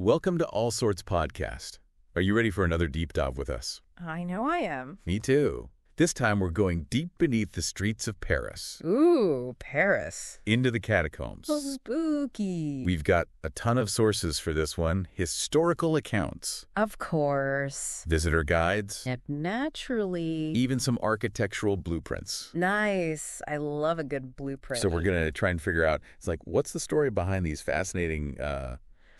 Welcome to All Sorts Podcast. Are you ready for another deep dive with us? I know I am. Me too. This time we're going deep beneath the streets of Paris. Ooh, Paris. Into the catacombs. Oh, spooky. We've got a ton of sources for this one. Historical accounts. Of course. Visitor guides. And naturally. Even some architectural blueprints. Nice. I love a good blueprint. So we're going to try and figure out, it's like, what's the story behind these fascinating...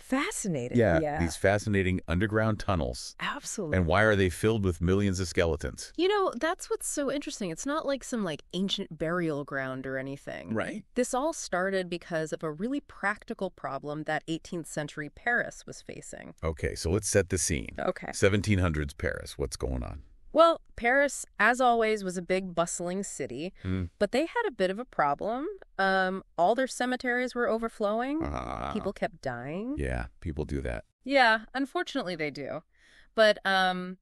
Fascinating. Yeah, these fascinating underground tunnels. Absolutely. And why are they filled with millions of skeletons? You know, that's what's so interesting. It's not like some ancient burial ground or anything. Right. This all started because of a really practical problem that 18th century Paris was facing. Okay, so let's set the scene. Okay. 1700s Paris. What's going on? Well, Paris, as always, was a big, bustling city, but they had a bit of a problem. All their cemeteries were overflowing. People kept dying. Yeah, people do that. Yeah, unfortunately they do. But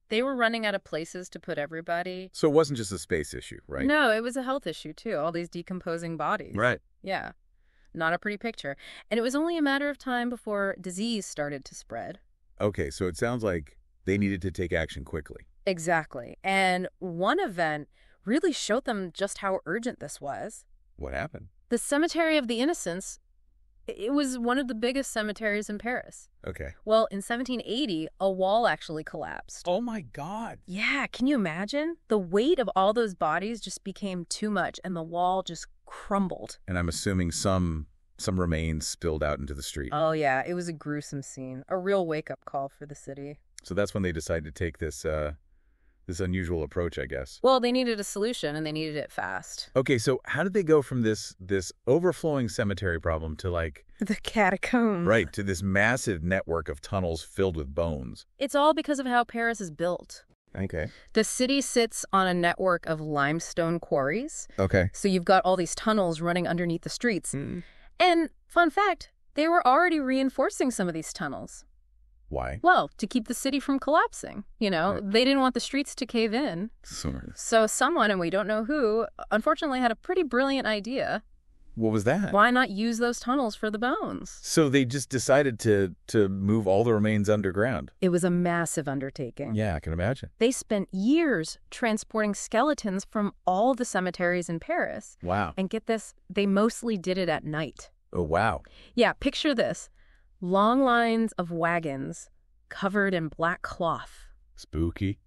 they were running out of places to put everybody. So it wasn't just a space issue, right? No, it was a health issue, too. All these decomposing bodies. Right. Yeah. Not a pretty picture. And it was only a matter of time before disease started to spread. Okay, so it sounds like they needed to take action quickly. Exactly. And one event really showed them just how urgent this was. What happened? The Cemetery of the Innocents, it was one of the biggest cemeteries in Paris. Okay. Well, in 1780, a wall actually collapsed. Oh my God. Yeah, can you imagine? The weight of all those bodies just became too much, and the wall just crumbled. And I'm assuming some remains spilled out into the street. Oh, yeah, it was a gruesome scene. A real wake-up call for the city. So that's when they decided to take this unusual approach, I guess. Well, they needed a solution, and they needed it fast. Okay, so how did they go from this overflowing cemetery problem to The catacombs. right, to this massive network of tunnels filled with bones? It's all because of how Paris is built. Okay. The city sits on a network of limestone quarries. Okay. So you've got all these tunnels running underneath the streets. And, fun fact, they were already reinforcing some of these tunnels. Why? Well, to keep the city from collapsing. You know, Right. They didn't want the streets to cave in. So someone, and we don't know who, unfortunately had a pretty brilliant idea. What was that? Why not use those tunnels for the bones? So they just decided to move all the remains underground. It was a massive undertaking. Yeah, I can imagine. They spent years transporting skeletons from all the cemeteries in Paris. Wow. And get this, they mostly did it at night. Oh, wow. Yeah, picture this. Long lines of wagons covered in black cloth. Spooky.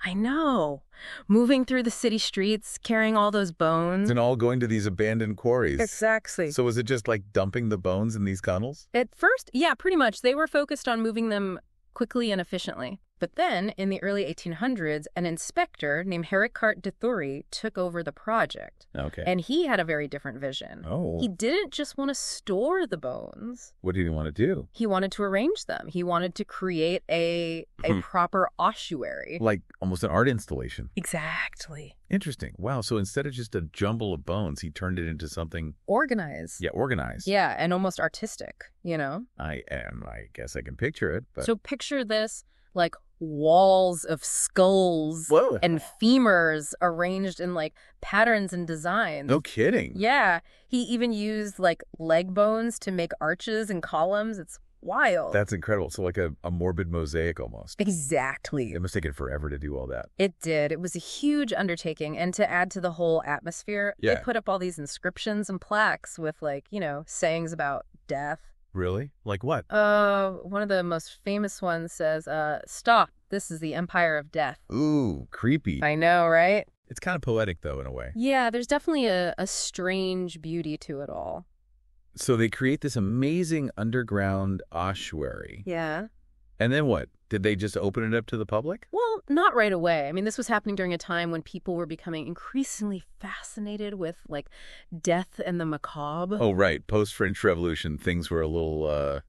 I know. Moving through the city streets, carrying all those bones. And all going to these abandoned quarries. Exactly. So was it just like dumping the bones in these tunnels? At first, yeah, pretty much. They were focused on moving them quickly and efficiently. But then, in the early 1800s, an inspector named Héricart de Thury took over the project. Okay. And he had a very different vision. Oh. He didn't just want to store the bones. What did he want to do? He wanted to arrange them. He wanted to create a proper ossuary. Like almost an art installation. Exactly. Interesting. Wow. So instead of just a jumble of bones, he turned it into something, Organized. organized. Yeah, and almost artistic, you know? I guess I can picture it. But So picture this, like walls of skulls Whoa. and femurs arranged in patterns and designs. No kidding. Yeah. He even used leg bones to make arches and columns. It's wild. That's incredible. So like a morbid mosaic almost. Exactly. It must have taken forever to do all that. It did. It was a huge undertaking. And to add to the whole atmosphere, Yeah. they put up all these inscriptions and plaques with sayings about death. Really? Like what? One of the most famous ones says, "Stop. This is the Empire of Death." Ooh, creepy. I know, right? It's kind of poetic though in a way. Yeah, there's definitely a strange beauty to it all. So they create this amazing underground ossuary. Yeah. And then what? Did they just open it up to the public? Well, not right away. I mean, this was happening during a time when people were becoming increasingly fascinated with death and the macabre. Oh, right. Post-French Revolution, things were a little,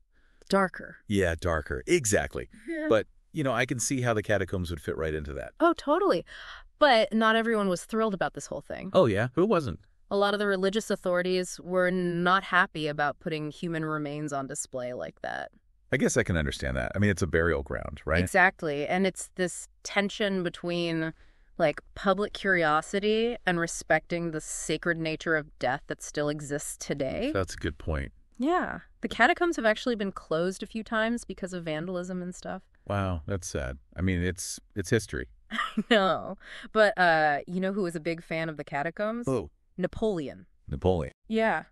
Darker. yeah, darker. Exactly. Yeah. But, I can see how the catacombs would fit right into that. Oh, totally. But not everyone was thrilled about this whole thing. Oh, yeah? Who wasn't? A lot of the religious authorities were not happy about putting human remains on display like that. I guess I can understand that. I mean, it's a burial ground, right? Exactly. And it's this tension between public curiosity and respecting the sacred nature of death that still exists today. That's a good point. Yeah. The catacombs have actually been closed a few times because of vandalism and stuff. Wow, that's sad. I mean, it's history. No. But you know who was a big fan of the catacombs? Oh. Napoleon. Napoleon. Yeah.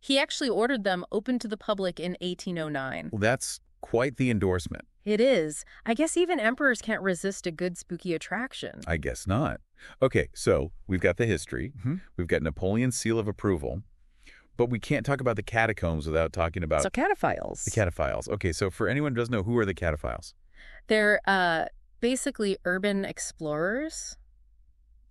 He actually ordered them open to the public in 1809. Well, that's quite the endorsement. It is. I guess even emperors can't resist a good spooky attraction. I guess not. Okay, so we've got the history. We've got Napoleon's seal of approval. But we can't talk about the catacombs without talking about So cataphiles. the cataphiles. Okay, so for anyone who doesn't know, who are the cataphiles? They're basically urban explorers,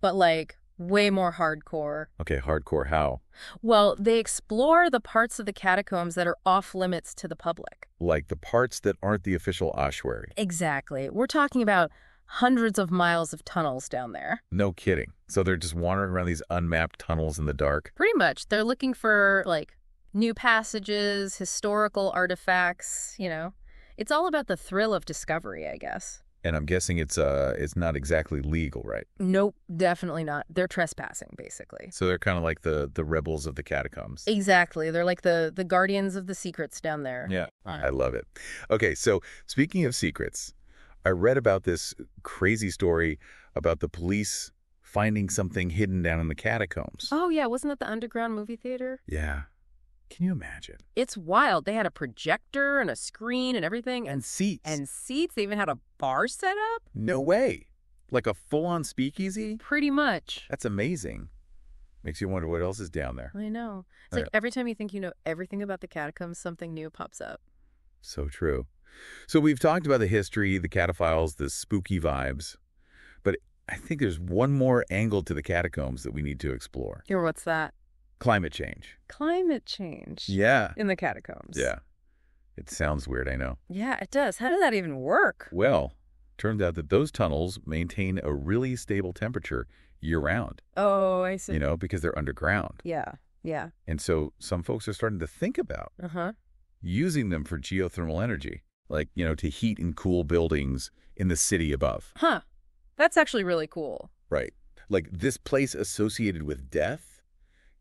but like way more hardcore. Okay, hardcore how? Well, they explore the parts of the catacombs that are off limits to the public. Like the parts that aren't the official ossuary. Exactly. We're talking about hundreds of miles of tunnels down there. No kidding. So they're just wandering around these unmapped tunnels in the dark. Pretty much. They're looking for, like, new passages, historical artifacts, you know. It's all about the thrill of discovery, I guess. And I'm guessing it's not exactly legal, right? Nope, definitely not. They're trespassing, basically. So they're kind of like the rebels of the catacombs. Exactly. They're like the guardians of the secrets down there. Yeah, I love it. Okay, so speaking of secrets, I read about this crazy story about the police finding something hidden down in the catacombs. Oh, yeah. Wasn't that the underground movie theater? Yeah. Can you imagine? It's wild. They had a projector and a screen and everything. And seats. And seats. They even had a bar set up. No way. Like a full-on speakeasy? Pretty much. That's amazing. Makes you wonder what else is down there. I know. It's like every time you think you know everything about the catacombs, something new pops up. So true. So we've talked about the history, the cataphiles, the spooky vibes, but I think there's one more angle to the catacombs that we need to explore. Here, what's that? Climate change. Climate change. Yeah. In the catacombs. Yeah. It sounds weird, I know. Yeah, it does. How does that even work? Well, turns out that those tunnels maintain a really stable temperature year-round. Oh, I see. You know, because they're underground. Yeah, yeah. And so some folks are starting to think about using them for geothermal energy, like, you know, to heat and cool buildings in the city above. Huh. That's actually really cool. Right. Like this place associated with death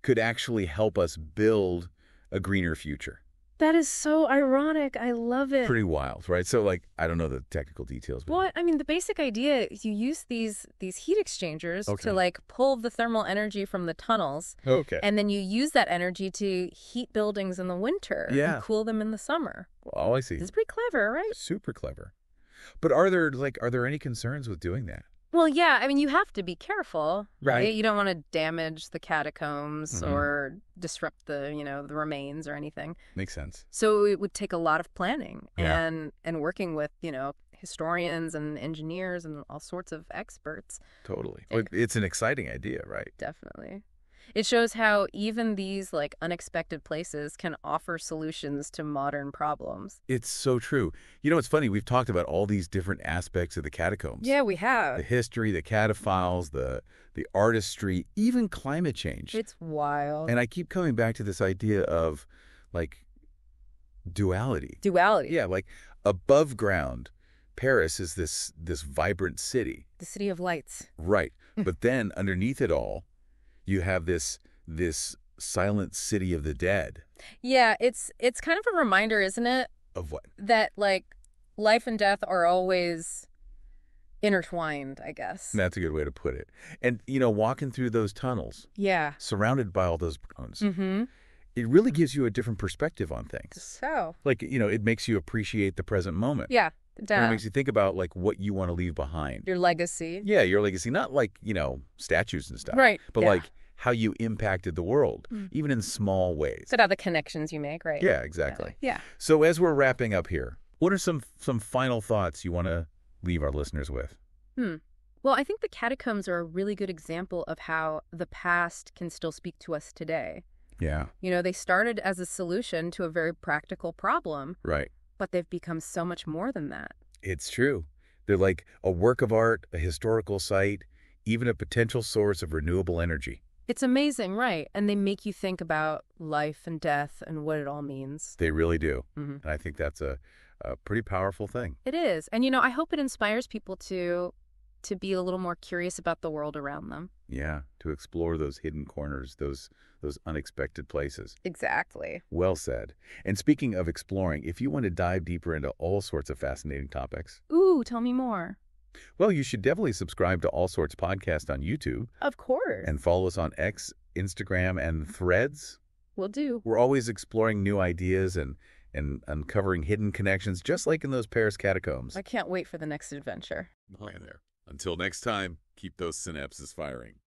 could actually help us build a greener future. That is so ironic. I love it. Pretty wild, right? So, like, I don't know the technical details. But... Well, I mean, the basic idea is you use these heat exchangers to, like, pull the thermal energy from the tunnels. Okay. And then you use that energy to heat buildings in the winter and cool them in the summer. Oh, I see. It's pretty clever, right? Super clever. But are there any concerns with doing that? Well, yeah, I mean, you have to be careful, right? You don't want to damage the catacombs or disrupt the remains or anything. Makes sense. So it would take a lot of planning and working with, historians and engineers and all sorts of experts. Totally. It's an exciting idea, right? Definitely. It shows how even these like unexpected places can offer solutions to modern problems. It's so true. You know, it's funny. We've talked about all these different aspects of the catacombs. Yeah, we have. The history, the cataphiles, the artistry, even climate change. It's wild. And I keep coming back to this idea of like duality. Duality. Yeah, like above ground, Paris is this vibrant city. The city of lights. Right. But then underneath it all, you have this silent city of the dead. Yeah, it's kind of a reminder, isn't it? Of what? That like life and death are always intertwined, I guess. That's a good way to put it. And walking through those tunnels, surrounded by all those bones, it really gives you a different perspective on things. So, like it makes you appreciate the present moment. Yeah. And it makes you think about like what you want to leave behind. Your legacy. Yeah, your legacy. Not like, statues and stuff. Right. But like how you impacted the world, even in small ways. So the connections you make, right? Yeah, exactly. Yeah. So as we're wrapping up here, what are some final thoughts you want to leave our listeners with? Well, I think the catacombs are a really good example of how the past can still speak to us today. Yeah. They started as a solution to a very practical problem. Right. But they've become so much more than that. It's true. They're like a work of art, a historical site, even a potential source of renewable energy. It's amazing, right? And they make you think about life and death and what it all means. They really do. And I think that's a pretty powerful thing. It is. And, I hope it inspires people to to be a little more curious about the world around them. Yeah, to explore those hidden corners, those unexpected places. Exactly. Well said. And speaking of exploring, if you want to dive deeper into all sorts of fascinating topics, Ooh, tell me more. well, you should definitely subscribe to All Sorts Podcast on YouTube Of course. and follow us on X, Instagram, and Threads. Will do. We're always exploring new ideas and uncovering hidden connections, just like in those Paris catacombs. I can't wait for the next adventure. Hang there. Until next time, keep those synapses firing.